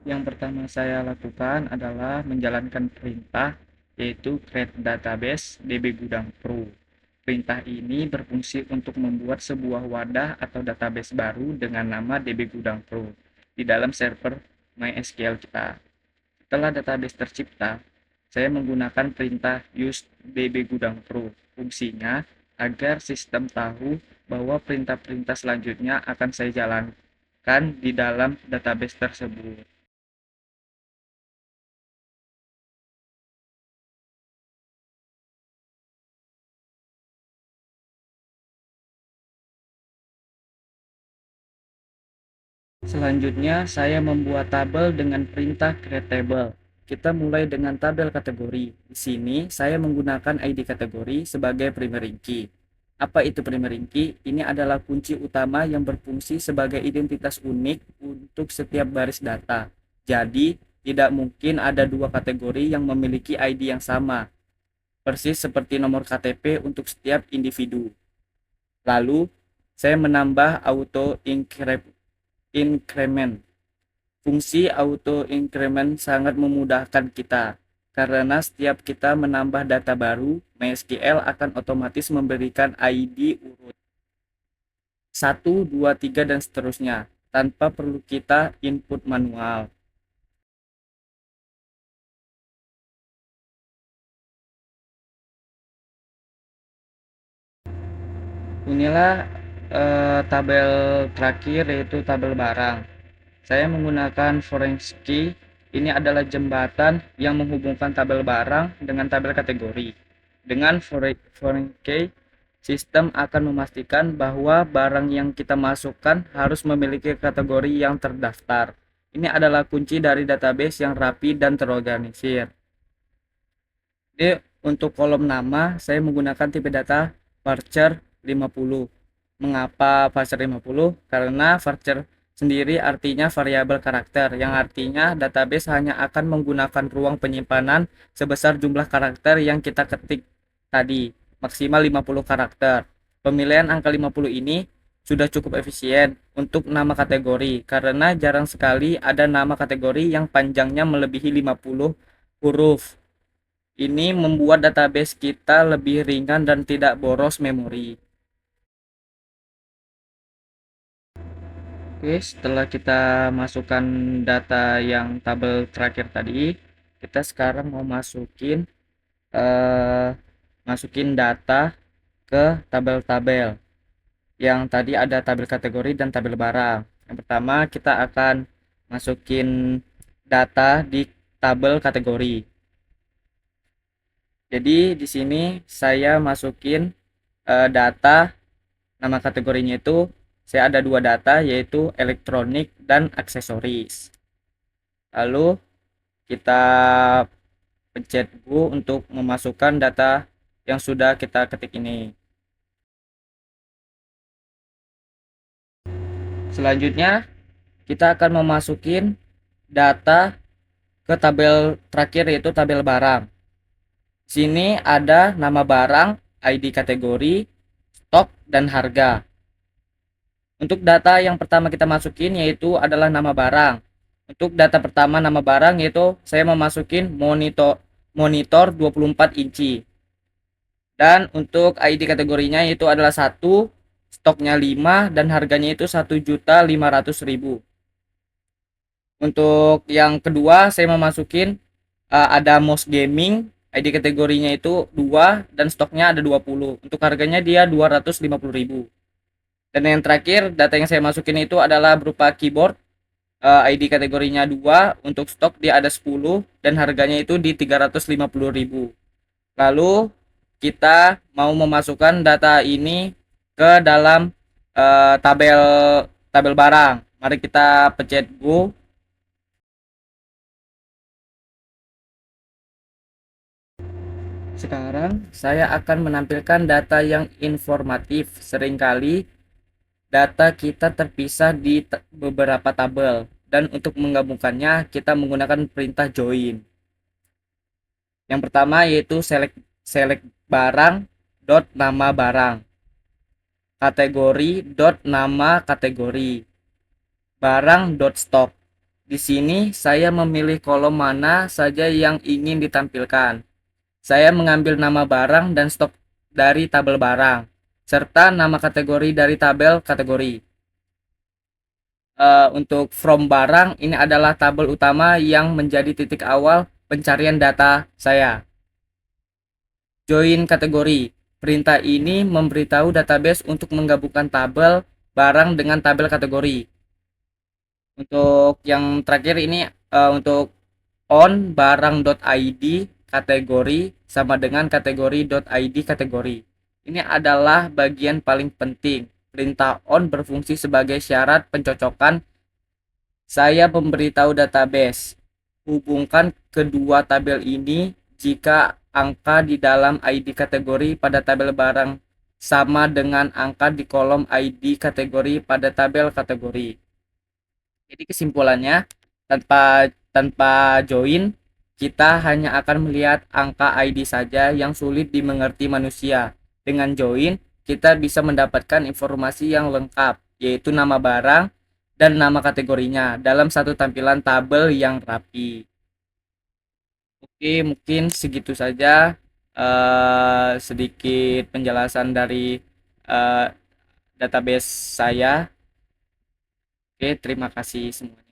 Yang pertama saya lakukan adalah menjalankan perintah yaitu create database DB Gudang Pro. Perintah ini berfungsi untuk membuat sebuah wadah atau database baru dengan nama DB Gudang Pro di dalam server MySQL kita. Setelah database tercipta, saya menggunakan perintah use DB Gudang Pro. Fungsinya agar sistem tahu bahwa perintah-perintah selanjutnya akan saya jalankan di dalam database tersebut. Selanjutnya, saya membuat tabel dengan perintah create table. Kita mulai dengan tabel kategori. Di sini, saya menggunakan ID kategori sebagai primary key. Apa itu primary key? Ini adalah kunci utama yang berfungsi sebagai identitas unik untuk setiap baris data. Jadi, tidak mungkin ada dua kategori yang memiliki ID yang sama, persis seperti nomor KTP untuk setiap individu. Lalu, saya menambah auto increment. Fungsi auto increment sangat memudahkan kita, karena setiap kita menambah data baru, MySQL akan otomatis memberikan ID urut 1, 2, 3, dan seterusnya, tanpa perlu kita input manual. Inilah tabel terakhir, yaitu tabel barang. Saya menggunakan foreign key. Ini adalah jembatan yang menghubungkan tabel barang dengan tabel kategori. Dengan foreign key, sistem akan memastikan bahwa barang yang kita masukkan harus memiliki kategori yang terdaftar. Ini adalah kunci dari database yang rapi dan terorganisir. Jadi, untuk kolom nama, saya menggunakan tipe data varchar 50. Mengapa varchar 50? Karena varchar sendiri artinya variabel karakter, yang artinya database hanya akan menggunakan ruang penyimpanan sebesar jumlah karakter yang kita ketik tadi, maksimal 50 karakter. Pemilihan angka 50 ini sudah cukup efisien untuk nama kategori, karena jarang sekali ada nama kategori yang panjangnya melebihi 50 huruf. Ini membuat database kita lebih ringan dan tidak boros memori. Oke, setelah kita masukkan data yang tabel terakhir tadi, kita sekarang mau eh, masukin data ke tabel-tabel. Yang tadi ada tabel kategori dan tabel barang. Yang pertama, kita akan masukin data di tabel kategori. Jadi di sini saya masukin data, nama kategorinya itu saya ada dua data, yaitu elektronik dan aksesoris. Lalu kita pencet Go untuk memasukkan data yang sudah kita ketik ini. Selanjutnya kita akan memasukin data ke tabel terakhir, yaitu tabel barang. Sini ada nama barang, ID kategori, stok, dan harga. Untuk data yang pertama kita masukin yaitu adalah nama barang. Untuk data pertama nama barang yaitu saya memasukin monitor 24 inci. Dan untuk ID kategorinya itu adalah 1, stoknya 5, dan harganya itu 1.500.000. Untuk yang kedua saya memasukin ada mouse gaming, ID kategorinya itu 2 dan stoknya ada 20. Untuk harganya dia 250.000. Dan yang terakhir data yang saya masukin itu adalah berupa keyboard, ID kategorinya 2, untuk stok dia ada 10 dan harganya itu di 350.000. Lalu kita mau memasukkan data ini ke dalam tabel tabel barang. Mari kita pencet Go. Sekarang saya akan menampilkan data yang informatif. Seringkali data kita terpisah di beberapa tabel, dan untuk menggabungkannya kita menggunakan perintah join. Yang pertama yaitu select barang dot nama barang, kategori dot nama kategori, barang dot stock, Di sini saya memilih kolom mana saja yang ingin ditampilkan. Saya mengambil nama barang dan stok dari tabel barang, serta nama kategori dari tabel kategori. Untuk from barang, ini adalah tabel utama yang menjadi titik awal pencarian data saya. Join kategori. Perintah ini memberitahu database untuk menggabungkan tabel barang dengan tabel kategori. Untuk yang terakhir ini untuk on barang.id kategori sama dengan kategori.id kategori. Ini adalah bagian paling penting. Perintah on berfungsi sebagai syarat pencocokan. Saya memberitahu database hubungkan kedua tabel ini jika angka di dalam ID kategori pada tabel barang sama dengan angka di kolom ID kategori pada tabel kategori. Jadi kesimpulannya, tanpa tanpa join, kita hanya akan melihat angka ID saja yang sulit dimengerti manusia. Dengan join, kita bisa mendapatkan informasi yang lengkap, yaitu nama barang dan nama kategorinya dalam satu tampilan tabel yang rapi. Oke, mungkin segitu saja sedikit penjelasan dari eh, database saya. Oke, terima kasih semua.